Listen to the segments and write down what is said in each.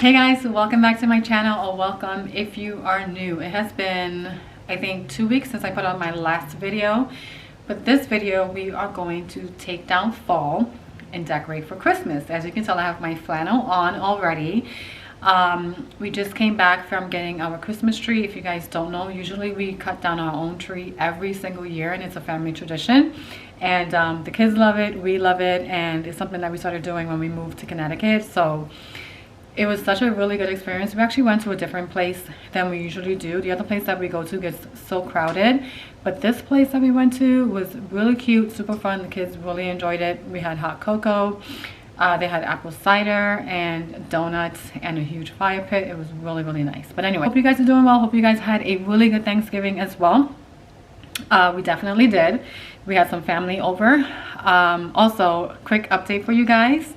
Hey guys, welcome back to my channel, or welcome if you are new. It has been, I think, 2 weeks since I put out my last video, but this video we are going to take down fall and decorate for Christmas. As you can tell, I have my flannel on already. We just came back from getting our Christmas tree. If you guys don't know, usually we cut down our own tree every single year, and it's a family tradition. And the kids love it, we love it, and it's something that we started doing when we moved to Connecticut. So it was such a really good experience. We actually went to a different place than we usually do. The other place that we go to gets so crowded, but this place that we went to was really cute, super fun. The kids really enjoyed it. We had hot cocoa, they had apple cider and donuts and a huge fire pit. It was really, really nice. But anyway, hope you guys are doing well. Hope you guys had a really good Thanksgiving as well. We definitely did. We had some family over. Also, quick update for you guys.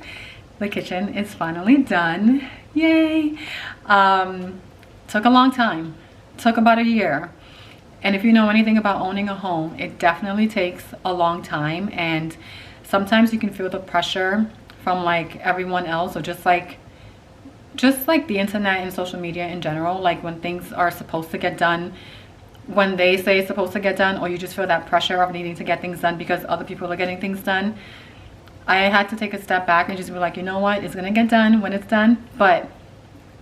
The kitchen is finally done. Yay! Took a long time. Took about a year. And if you know anything about owning a home, it definitely takes a long time. And sometimes you can feel the pressure from like everyone else, or just like the internet and social media in general. Like when things are supposed to get done, when they say it's supposed to get done, or you just feel that pressure of needing to get things done because other people are getting things done. I had to take a step back and just be like, you know what, it's gonna get done when it's done. But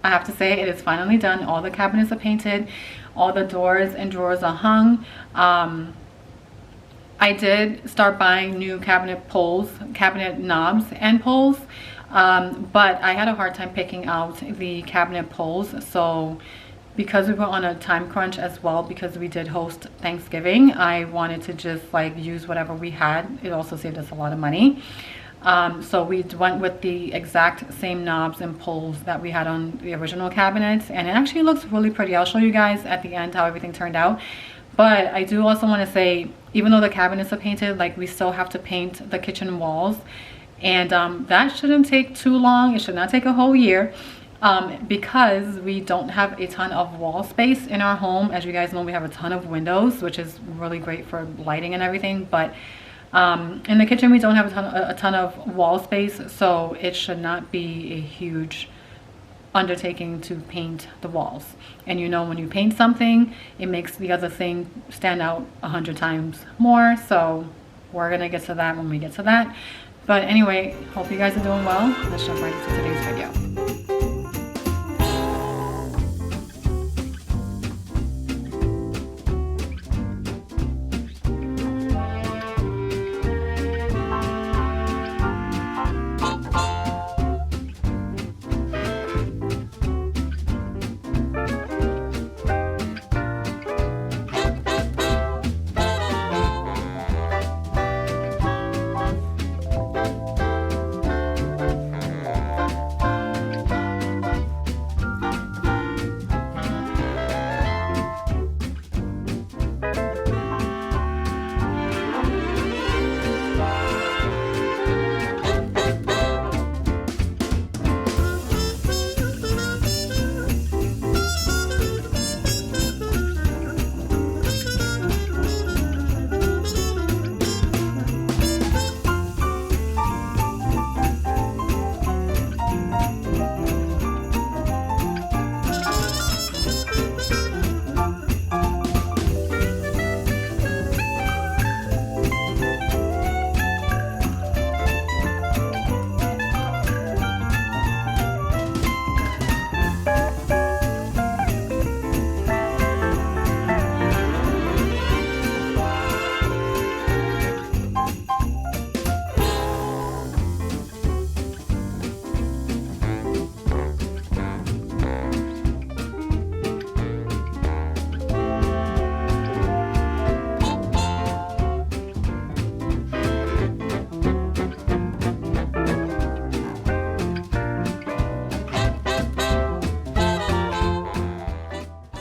I have to say, it is finally done. All the cabinets are painted, all the doors and drawers are hung. I did start buying new cabinet knobs and poles, but I had a hard time picking out the cabinet poles. So because we were on a time crunch as well, because we did host Thanksgiving, I wanted to just like use whatever we had. It also saved us a lot of money. So we went with the exact same knobs and poles that we had on the original cabinets, and it actually looks really pretty. I'll show you guys at the end how everything turned out. But I do also want to say, even though the cabinets are painted, like we still have to paint the kitchen walls, and that shouldn't take too long. It should not take a whole year. Because we don't have a ton of wall space in our home. As you guys know, we have a ton of windows, which is really great for lighting and everything, but in the kitchen we don't have a ton of wall space, so it should not be a huge undertaking to paint the walls. And you know, when you paint something, it makes the other thing stand out 100 times more. So we're gonna get to that when we get to that. But anyway, hope you guys are doing well. Let's jump right into today's video.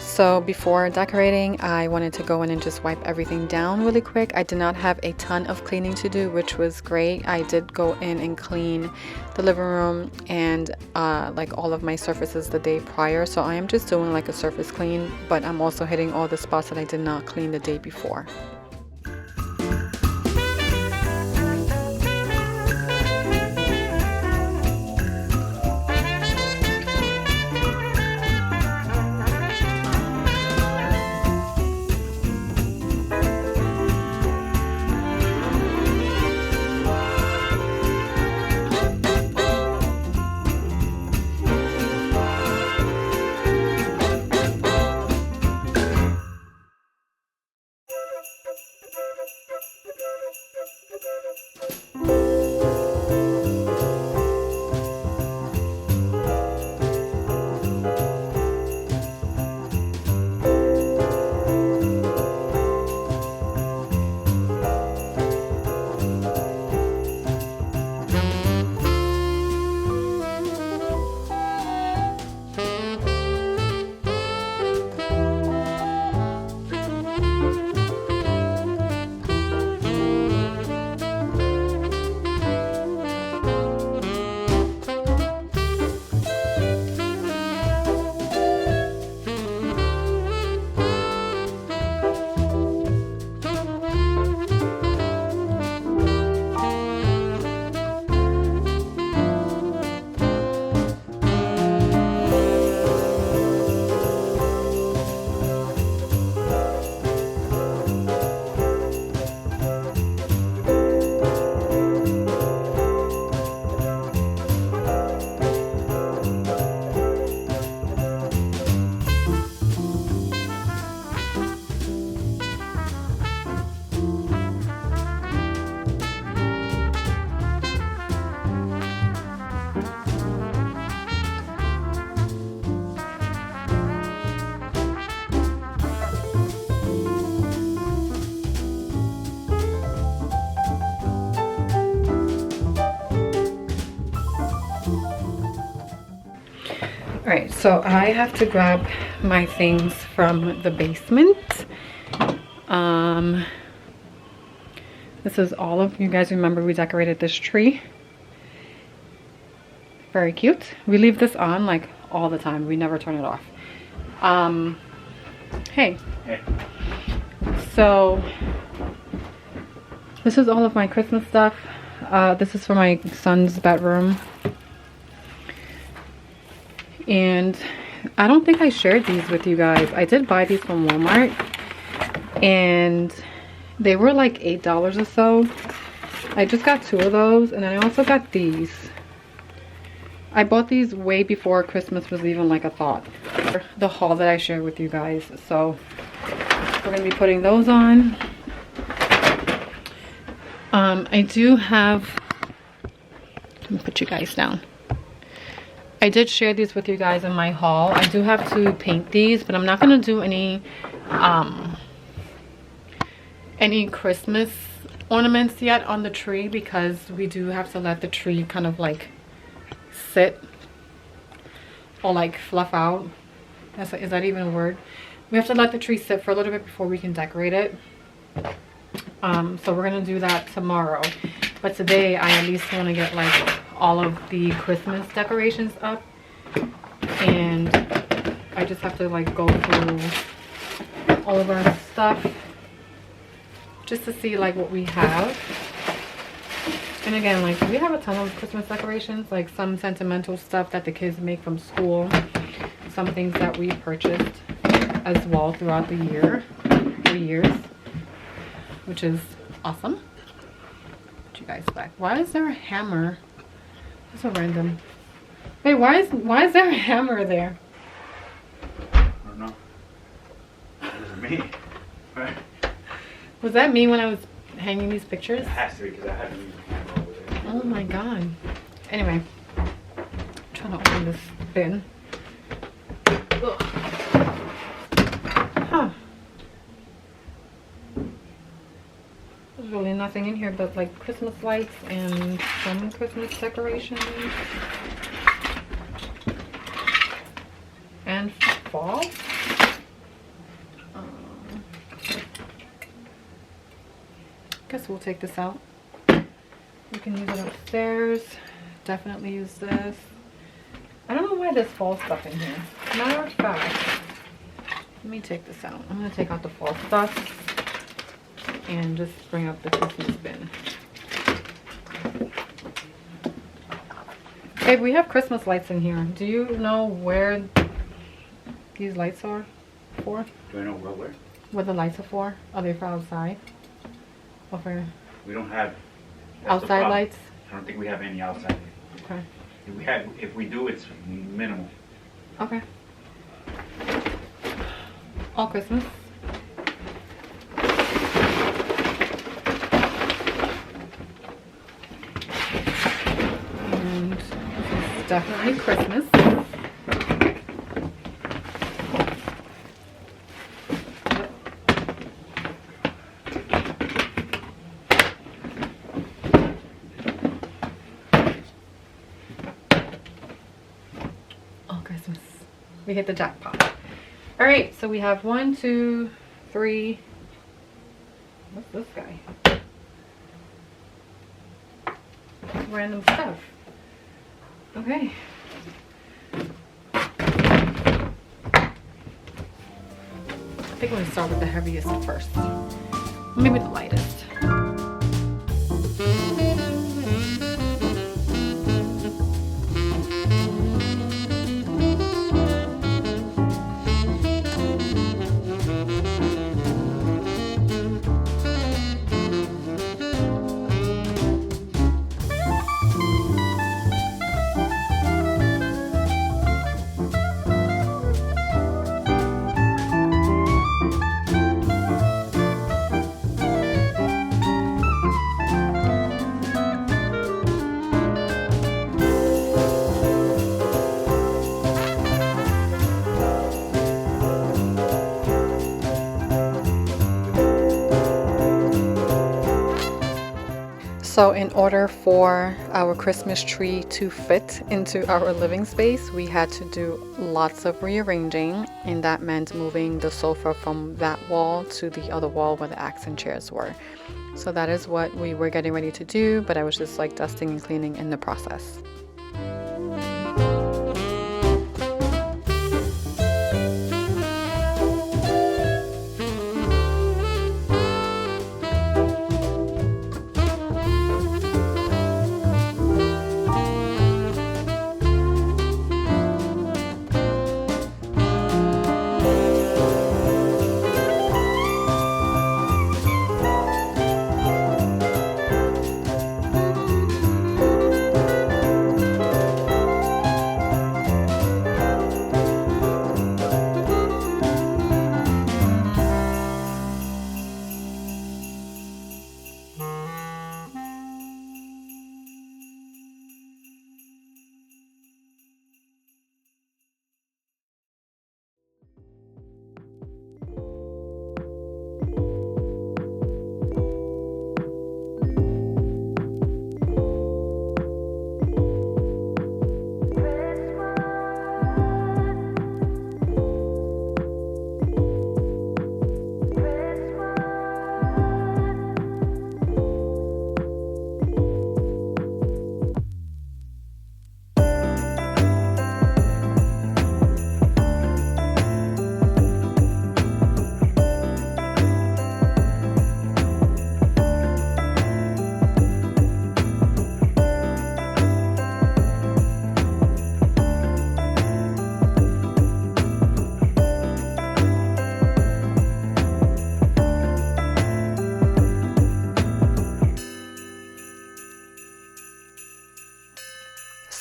So before decorating, I wanted to go in and just wipe everything down really quick. I did not have a ton of cleaning to do, which was great. I did go in and clean the living room and like all of my surfaces the day prior. So I am just doing like a surface clean, but I'm also hitting all the spots that I did not clean the day before. right, so I have to grab my things from the basement. This is all of, you guys remember we decorated this tree. Very cute. We leave this on like all the time. We never turn it off. Hey. So this is all of my Christmas stuff. This is for my son's bedroom. And I don't think I shared these with you guys. I did buy these from Walmart. And they were like $8 or so. I just got 2 of those. And then I also got these. I bought these way before Christmas was even like a thought. The haul that I shared with you guys. So we're going to be putting those on. I do have... Let me put you guys down. I did share these with you guys in my haul. I do have to paint these, but I'm not going to do any Christmas ornaments yet on the tree because we do have to let the tree kind of like sit or like fluff out. Is that even a word? We have to let the tree sit for a little bit before we can decorate it. So we're gonna do that tomorrow, but today I at least want to get like all of the Christmas decorations up, and I just have to like go through all of our stuff just to see like what we have. And again, like we have a ton of Christmas decorations, like some sentimental stuff that the kids make from school, some things that we purchased as well throughout the year, 3 years, which is awesome. Put you guys back. Why is there a hammer? That's so random. Wait, why is there a hammer there? I don't know. That isn't me. Right. Was that me when I was hanging these pictures? It has to be because I haven't used the camera over there. Oh my god. Anyway, I'm trying to open this bin. Ugh. Huh. There's really nothing in here but like Christmas lights and some Christmas decorations. And fall. Guess we'll take this out. We can use it upstairs. Definitely use this. I don't know why there's fall stuff in here. Matter of fact, let me take this out. I'm going to take out the fall stuff and just bring up the Christmas bin. Babe, we have Christmas lights in here. Do you know where these lights are for? Do I know where? What the lights are for? Are they for outside? Or for We don't have outside lights? I don't think we have any outside. Okay. If we do, it's minimal. Okay. All Christmas. And this is definitely Christmas. We hit the jackpot. All right, so we have 1, 2, 3. What's this guy? Random stuff. Okay. I think I'm gonna start with the heaviest first. Maybe the lightest. So in order for our Christmas tree to fit into our living space, we had to do lots of rearranging, and that meant moving the sofa from that wall to the other wall where the accent chairs were. So that is what we were getting ready to do, but I was just like dusting and cleaning in the process.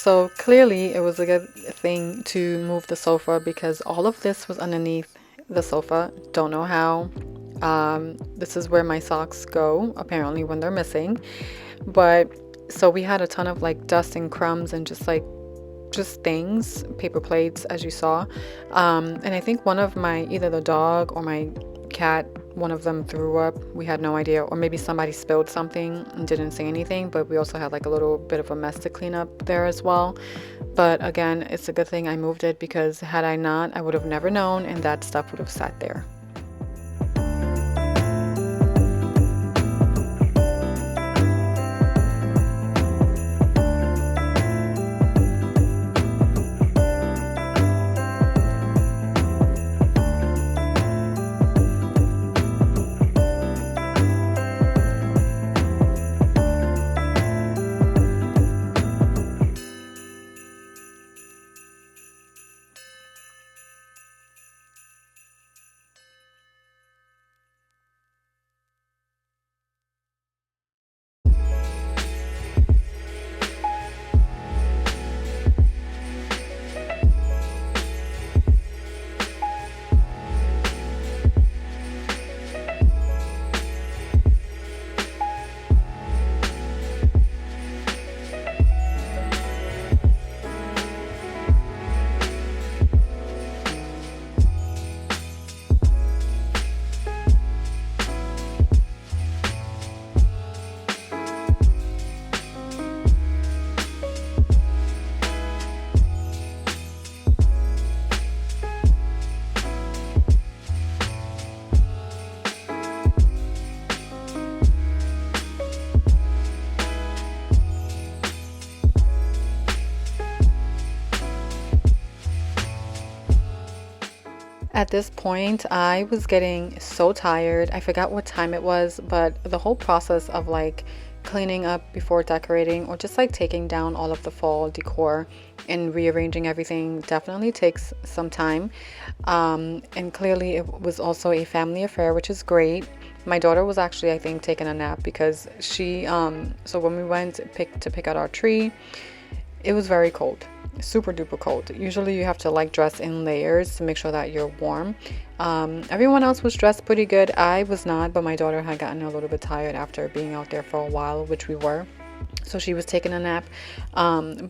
So clearly it was a good thing to move the sofa because all of this was underneath the sofa. Don't know how. This is where my socks go, apparently, when they're missing. But so we had a ton of like dust and crumbs and just things, paper plates, as you saw. And I think one of either the dog or my cat, one of them threw up. We had no idea, or maybe somebody spilled something and didn't say anything, but we also had like a little bit of a mess to clean up there as well. But again, it's a good thing I moved it because had I not, I would have never known and that stuff would have sat there. At this point, I was getting so tired. I forgot what time it was, but the whole process of like cleaning up before decorating or just like taking down all of the fall decor and rearranging everything definitely takes some time. And clearly it was also a family affair, which is great. My daughter was actually, I think, taking a nap because she, so when we went to pick out our tree, it was very cold. Super duper cold. Usually you have to like dress in layers to make sure that you're warm. Everyone else was dressed pretty good. I was not, but my daughter had gotten a little bit tired after being out there for a while, which we were. So she was taking a nap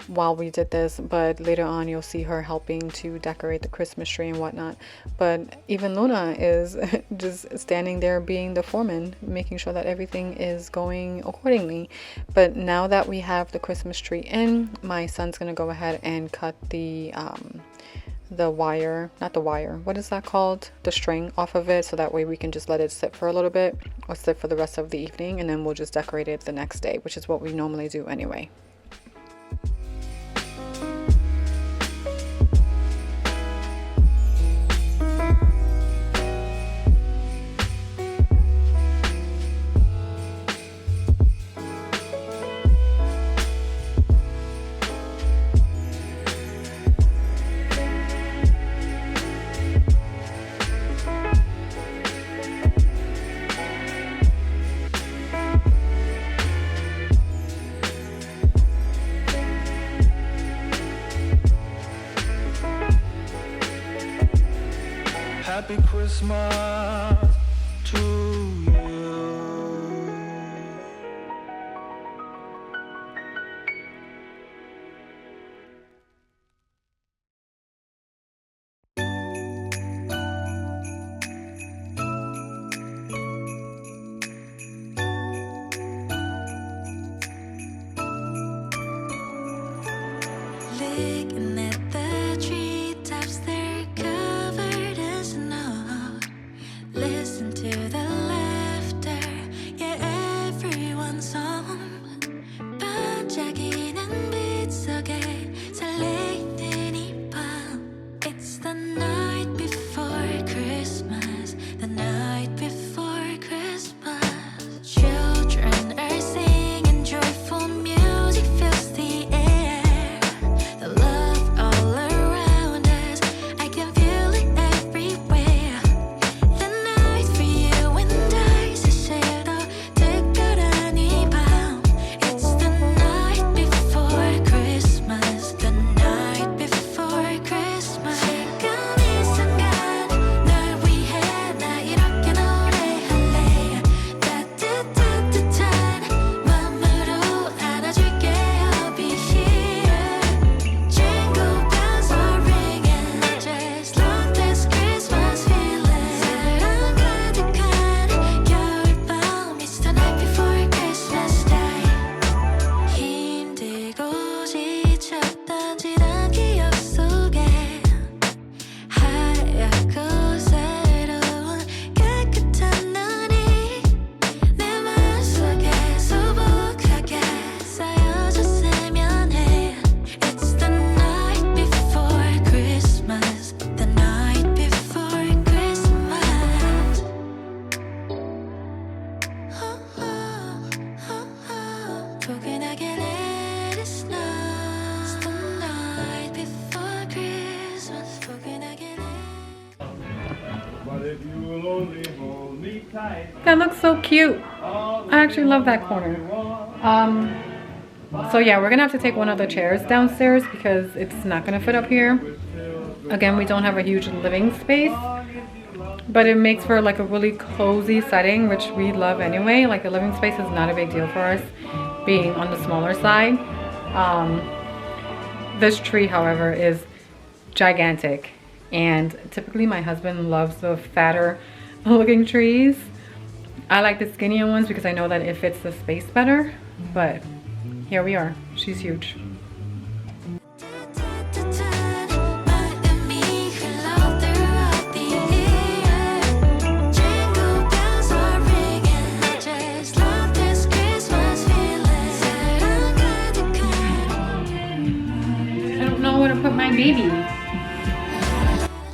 while we did this, but later on you'll see her helping to decorate the Christmas tree and whatnot. But even Luna is just standing there being the foreman, making sure that everything is going accordingly. But now that we have the Christmas tree in, my son's gonna go ahead and cut the wire, not the wire, what is that called? The string off of it, so that way we can just let it sit for a little bit or sit for the rest of the evening, and then we'll just decorate it the next day, which is what we normally do anyway. Happy Christmas to you. Looking at the treetops, they're covered in snow. Listen to the laughter, yeah, everyone's home. 반짝이는 빛 속에 설레이는 이 밤. It's the night before Christmas, the night before Christmas. Children are singing, joyful music fills the air. The love all around us, I can feel it everywhere. The night for you and I 스스로 특별한 이 밤. It's the night before Christmas, the night before Christmas. 지금 이 순간 널 위해 나 이렇게 노래할래. 따뜻한 마음으로 안아줄게. I'll be here. Jingle bells are ringing, just like this Christmas feeling. 사랑 가득한 겨울밤, it's the night before Christmas Day. 힘들고 지쳤던 지난 기억 속에 하얗고 새로운 깨끗한 눈이 내 마음속에 수북하게 쌓여졌으면 해. It's the night before Christmas, the night before Christmas. 포근하게 let it snow. It's the night before Christmas. 포근하게 But if you'll only hold me tight, That looks so cute. I actually love that corner. So yeah, we're gonna have to take one of the chairs downstairs because it's not gonna fit up here. Again, we don't have a huge living space, but it makes for like a really cozy setting, which we love anyway. Like the living space is not a big deal for us, being on the smaller side. This tree, however, is gigantic, and typically my husband loves the fatter looking trees. I like the skinnier ones because I know that it fits the space better, but here we are. She's huge. 따뜻한 마음이 흘러 throughout the year. Jingle bells are ringing, just like this Christmas feeling. 사랑 가득한 I don't know where to put my baby.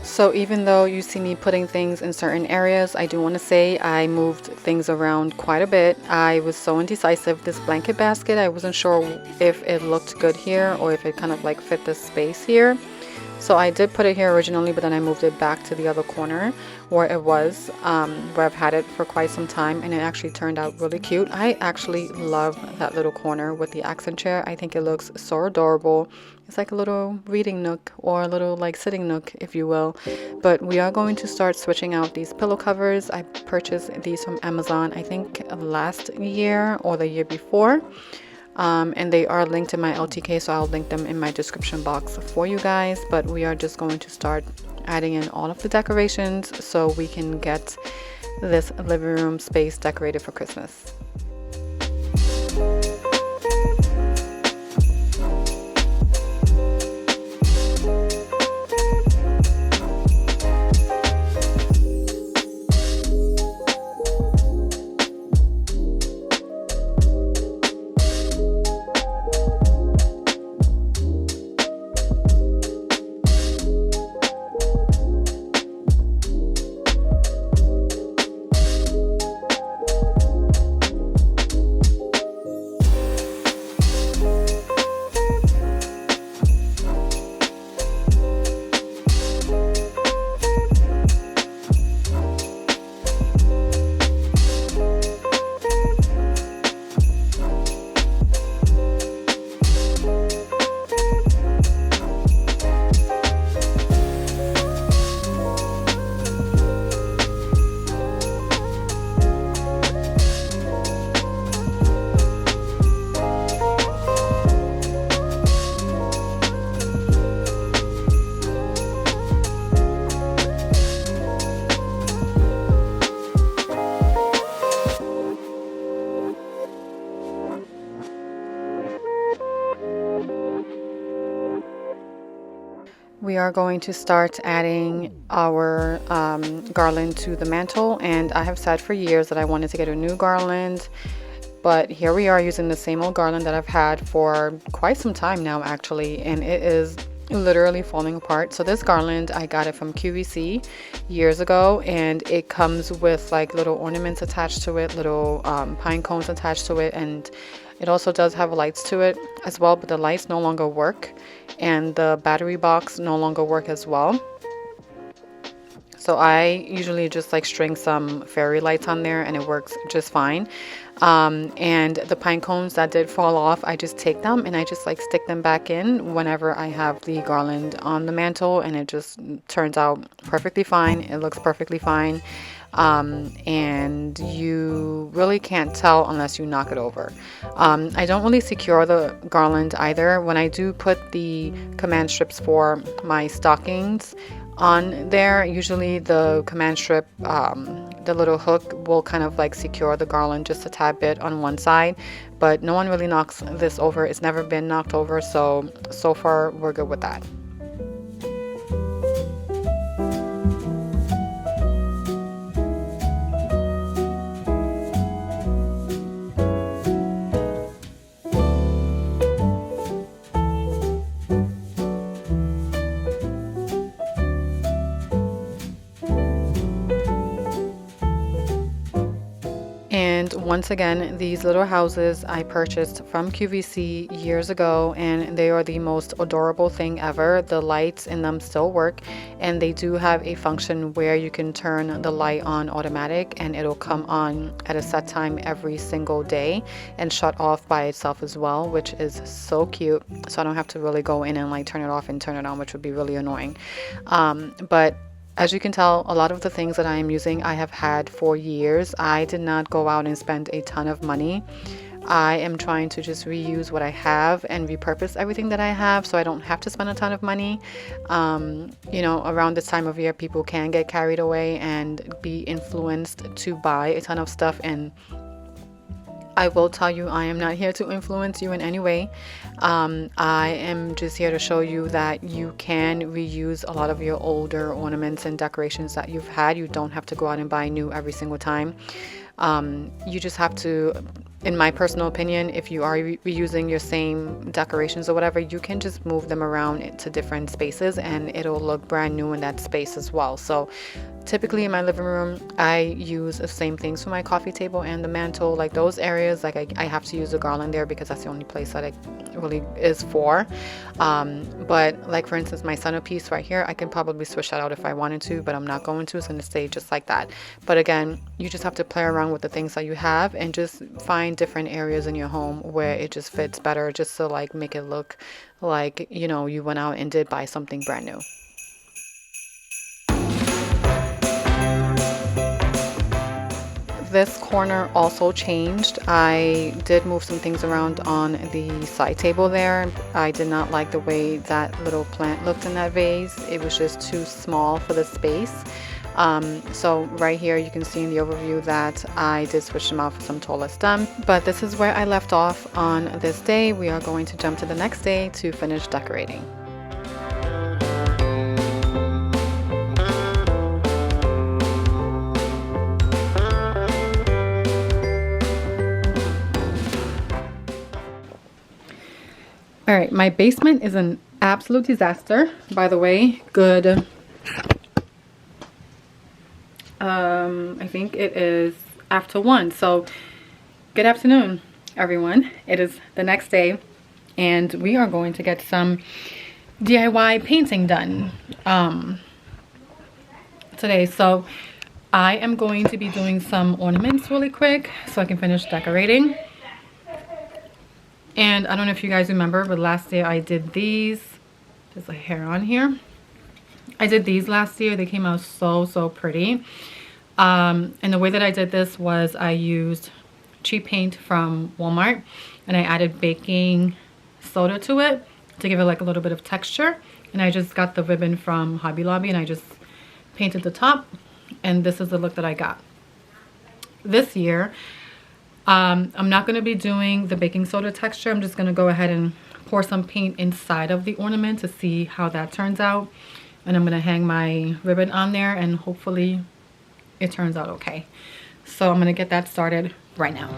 So even though you see me putting things in certain areas, I do want to say I moved things around quite a bit. I was so indecisive. This blanket basket, I wasn't sure if it looked good here or if it kind of like fit the space here. So I did put it here originally, but then I moved it back to the other corner where it was, where I've had it for quite some time, and it actually turned out really cute. I actually love that little corner with the accent chair. I think it looks so adorable. It's like a little reading nook or a little like sitting nook, if you will. But we are going to start switching out these pillow covers. I purchased these from Amazon, I think last year or the year before. and they are linked in my LTK, so I'll link them in my description box for you guys. But we are just going to start adding in all of the decorations so we can get this living room space decorated for Christmas. We are going to start adding our garland to the mantle, and I have said for years that I wanted to get a new garland, but here we are using the same old garland that I've had for quite some time now actually, and it is literally falling apart. So this garland, I got it from QVC years ago, and it comes with like little ornaments attached to it, little pine cones attached to it, and it also does have lights to it as well, but the lights no longer work and the battery box no longer work as well. So I usually just like string some fairy lights on there and it works just fine. And the pine cones that did fall off, I just take them and I just like stick them back in whenever I have the garland on the mantle, and it just turns out perfectly fine. It looks perfectly fine. And you really can't tell unless you knock it over. I don't really secure the garland either. When I do put the command strips for my stockings on there, usually the command strip, the little hook will kind of like secure the garland just a tad bit on one side, but no one really knocks this over. It's never been knocked over, so far we're good with that. And once again, these little houses I purchased from QVC years ago, and they are the most adorable thing ever. The lights in them still work, and they do have a function where you can turn the light on automatic and it'll come on at a set time every single day and shut off by itself as well, which is so cute. So I don't have to really go in and like turn it off and turn it on, which would be really annoying. But as you can tell, a lot of the things that I am using I have had for years. I did not go out and spend a ton of money. I am trying to just reuse what I have and repurpose everything that I have so I don't have to spend a ton of money. You know, around this time of year, people can get carried away and be influenced to buy a ton of stuff, and I will tell you, I am not here to influence you in any way. I am just here to show you that you can reuse a lot of your older ornaments and decorations that you've had. You don't have to go out and buy new every single time. You just have to, in my personal opinion, if you are reusing your same decorations or whatever, you can just move them around to different spaces and it'll look brand new in that space as well. So typically in my living room, I use the same things for my coffee table and the mantle. Like those areas, like I have to use a garland there because that's the only place that it really is for. But like for instance, my centerpiece right here, I can probably switch that out if I wanted to, but I'm not going to. It's going to stay just like that. But again, you just have to play around with the things that you have and just find different areas in your home where it just fits better, just to like make it look like, you know, you went out and did buy something brand new. this corner also changed. I did move some things around on the side table there. I did not like the way that little plant looked in that vase. It was just too small for the space. So right here you can see in the overview that I did switch them out for some taller stem. But this is where I left off on this day. We are going to jump to the next day to finish decorating. All right, my basement is an absolute disaster, by the way. Good. I think it is after 1. So good afternoon, everyone. It is the next day and we are going to get some DIY painting done today. So I am going to be doing some ornaments really quick so I can finish decorating. And I don't know if you guys remember, but last year I did these. There's a hair on here. I did these last year. They came out so pretty. And the way that I did this was I used cheap paint from Walmart and I added baking soda to it to give it like a little bit of texture. And I just got the ribbon from Hobby Lobby and I just painted the top. And this is the look that I got. This year, I'm not going to be doing the baking soda texture. I'm just going to go ahead and pour some paint inside of the ornament to see how that turns out. And I'm going to hang my ribbon on there and hopefully it turns out okay. So I'm going to get that started right now.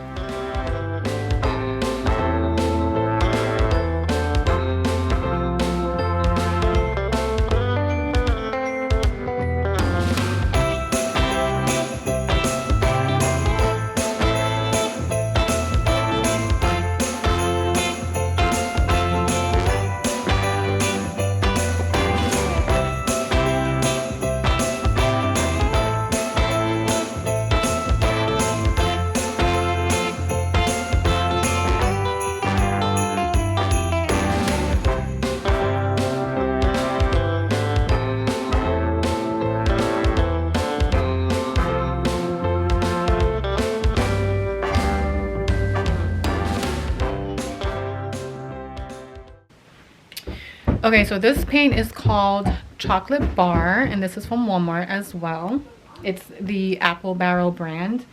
Okay, so this paint is called Chocolate Bar, and this is from Walmart as well. It's the Apple Barrel brand.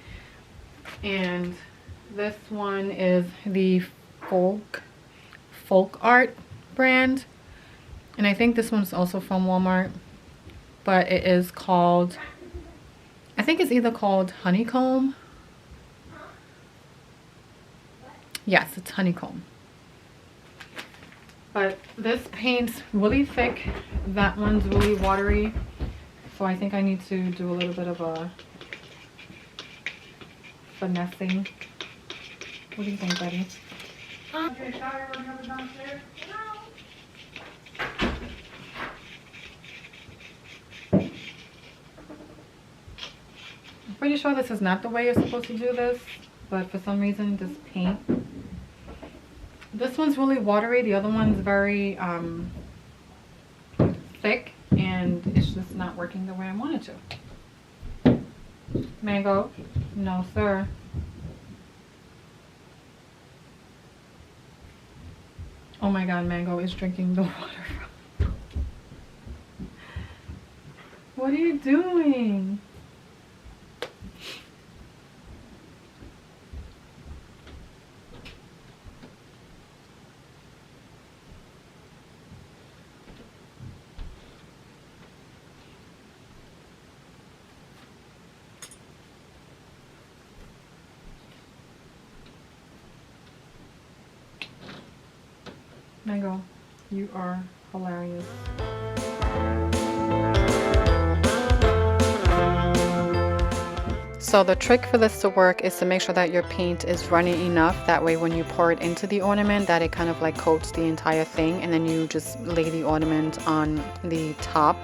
And this one is the Folk Art brand. And I think this one's also from Walmart. But it is called, I think it's either called Honeycomb. Yes, it's Honeycomb. But this paint's really thick. That one's really watery. So I think I need to do a little bit of a finessing. What do you think, buddy? I'm pretty sure this is not the way you're supposed to do this, but for some reason this paint, this one's really watery, the other one's very thick, and it's just not working the way I want it to. Mango? No, sir. Oh my god, Mango is drinking the water. What are you doing? Mango, you are hilarious. So the trick for this to work is to make sure that your paint is runny enough. That way when you pour it into the ornament, that it kind of like coats the entire thing, and then you just lay the ornament on the top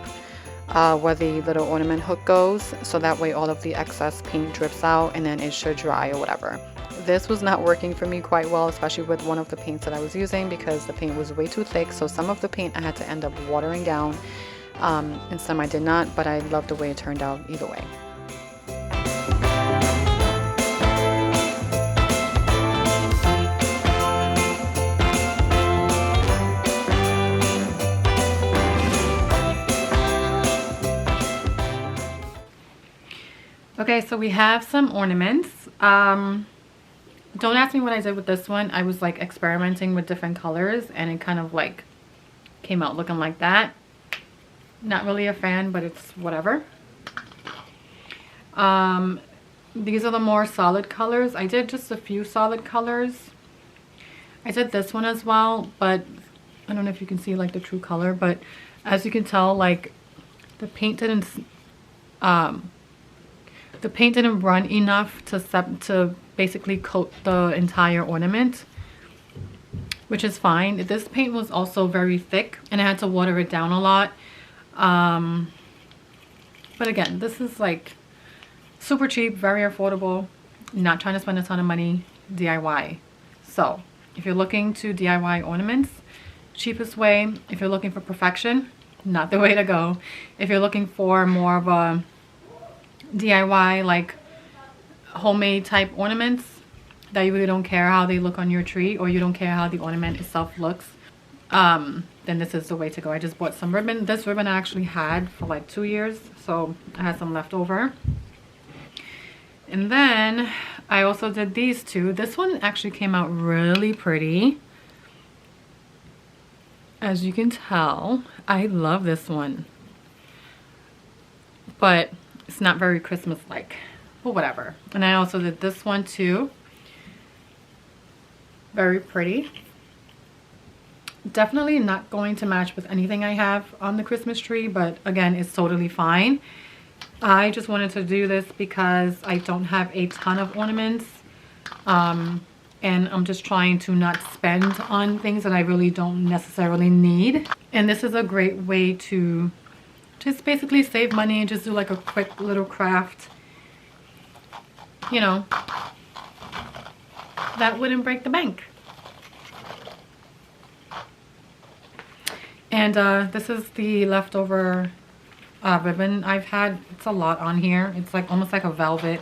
where the little ornament hook goes. So that way all of the excess paint drips out and then it should dry or whatever. This was not working for me quite well, especially with one of the paints that I was using, because the paint was way too thick. So some of the paint I had to end up watering down, and some I did not, but I love the way it turned out either way. Okay, so we have some ornaments. Don't ask me what I did with this one. I was like experimenting with different colors and it kind of like came out looking like that. Not really a fan, but it's whatever. These are the more solid colors. I did just a few solid colors. I did this one as well, but I don't know if you can see like the true color, but as you can tell, like the paint didn't run enough to basically coat the entire ornament, which is fine. This paint was also very thick and I had to water it down a lot. But again, this is like super cheap, very affordable, not trying to spend a ton of money, DIY. So if you're looking to DIY ornaments, cheapest way. If you're looking for perfection, not the way to go. If you're looking for more of a DIY, like homemade type ornaments that you really don't care how they look on your tree, or you don't care how the ornament itself looks, then this is the way to go. I just bought some ribbon. This ribbon I actually had for like 2 years, so I had some left over. And then I also did these two. This one actually came out really pretty. As you can tell, I love this one, but it's not very Christmas-like, but whatever. And I also did this one too. Very pretty. Definitely not going to match with anything I have on the Christmas tree, but again, it's totally fine. I just wanted to do this because I don't have a ton of ornaments, and I'm just trying to not spend on things that I really don't necessarily need. And this is a great way to just basically save money and just do like a quick little craft, you know, that wouldn't break the bank. And this is the leftover ribbon I've had. It's a lot on here. It's like almost like a velvet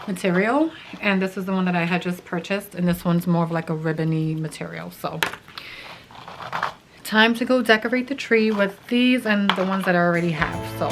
material, and this is the one that I had just purchased, and this one's more of like a ribbony material. So time to go decorate the tree with these and the ones that I already have. So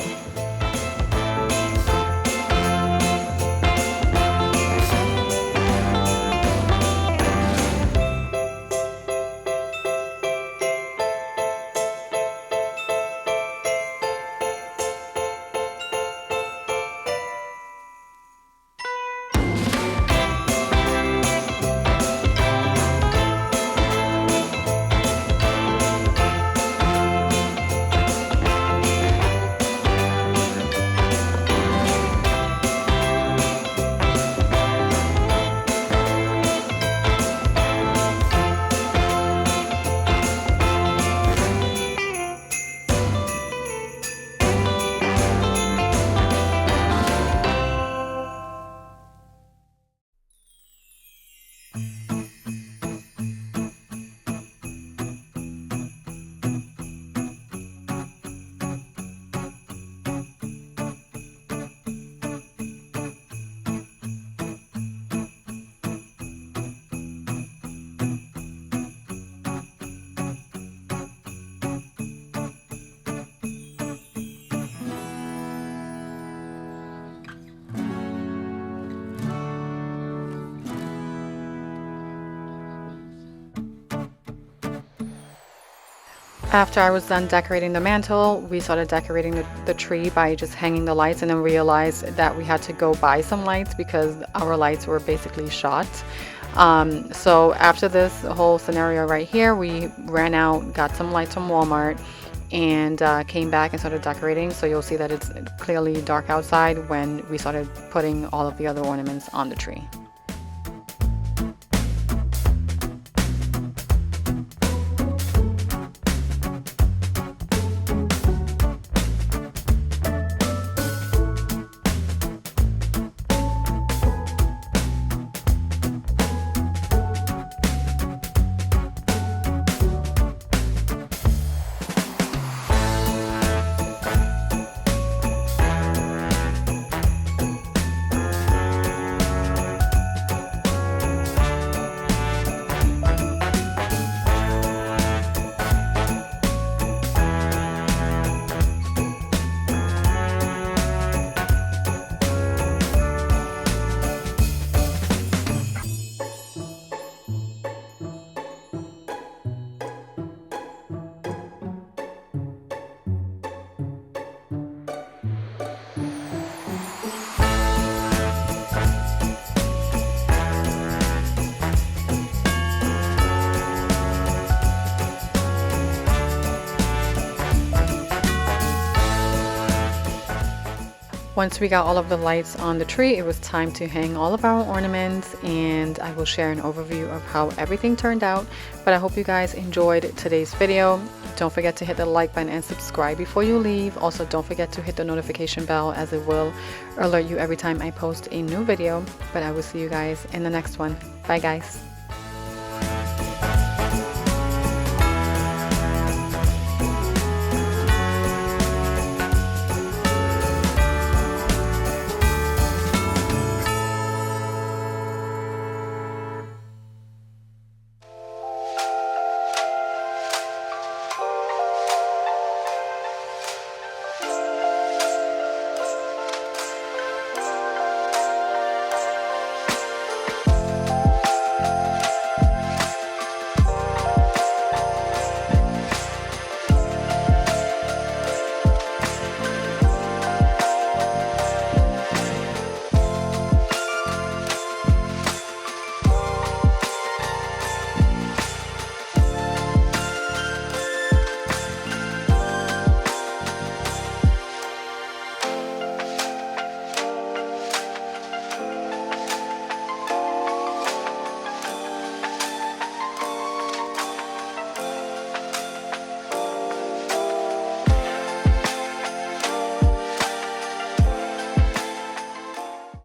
after I was done decorating the mantle, we started decorating the tree by just hanging the lights, and then realized that we had to go buy some lights because our lights were basically shot. So after this whole scenario right here, we ran out, got some lights from Walmart, and came back and started decorating. So you'll see that it's clearly dark outside when we started putting all of the other ornaments on the tree. Once we got all of the lights on the tree, it was time to hang all of our ornaments, and I will share an overview of how everything turned out. But I hope you guys enjoyed today's video. Don't forget to hit the like button and subscribe before you leave. Also, don't forget to hit the notification bell, as it will alert you every time I post a new video. But I will see you guys in the next one. Bye guys.